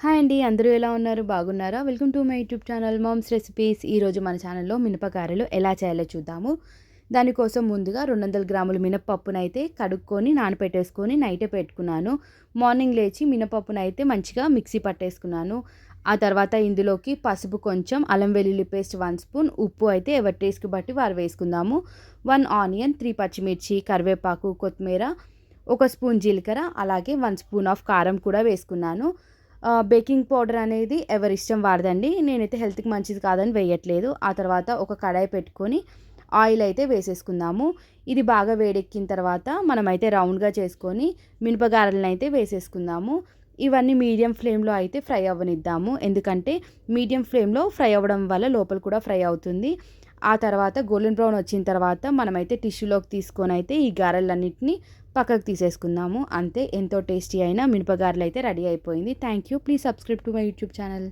Hi అండి. అందరూ ఎలా ఉన్నారు? బాగున్నారా? Welcome to my YouTube channel moms recipes. ఈరోజు మన ఛానల్‌లో మినపగారెలు ఎలా చేయాలో చూద్దాము. దానికోసం ముందుగా 200 గ్రాముల మినపప్పునైతే కడుక్కొని నానపెట్టేసుకొని నైటే పెట్టుకున్నాను. మార్నింగ్ లేచి మినపప్పునైతే మంచిగా మిక్సీ పట్టేసుకున్నాను. ఆ తర్వాత ఇందులోకి పసుపు కొంచెం, అల్లం వెల్లుల్లి పేస్ట్ 1 స్పూన్, ఉప్పు అయితే ఎవరి టేస్ట్‌కి బట్టి వారు వేసుకుందాము. 1 ఆనియన్, 3 పచ్చిమిర్చి, కరివేపాకు, కొత్తిమీర, 1 స్పూన్ జీలకర్ర, అలాగే 1 స్పూన్ ఆఫ్ కారం కూడా వేసుకున్నాను. బేకింగ్ పౌడర్ అనేది ఎవరిష్టం వారిదండి. నేనైతే హెల్త్‌కి మంచిది కాదని వేయట్లేదు. ఆ తర్వాత ఒక కడాయి పెట్టుకొని ఆయిల్ అయితే వేసేసుకుందాము. ఇది బాగా వేడెక్కిన తర్వాత మనమైతే రౌండ్‌గా చేసుకొని మినపగారెలనైతే వేసేసుకుందాము. ఇవన్నీ మీడియం ఫ్లేమ్‌లో అయితే ఫ్రై అవ్వనిద్దాము. ఎందుకంటే మీడియం ఫ్లేమ్‌లో ఫ్రై అవ్వడం వల్ల లోపల కూడా ఫ్రై అవుతుంది. ఆ తర్వాత గోల్డెన్ బ్రౌన్ వచ్చిన తర్వాత మనమైతే టిష్యూలోకి తీసుకొనైతే ఈ గారెలన్నిటిని పక్కకు తీసేసుకుందాము. అంతే, ఎంతో టేస్టీ అయిన మినపగారెలు అయితే రెడీ అయిపోయింది. Thank you. Please subscribe to my YouTube channel.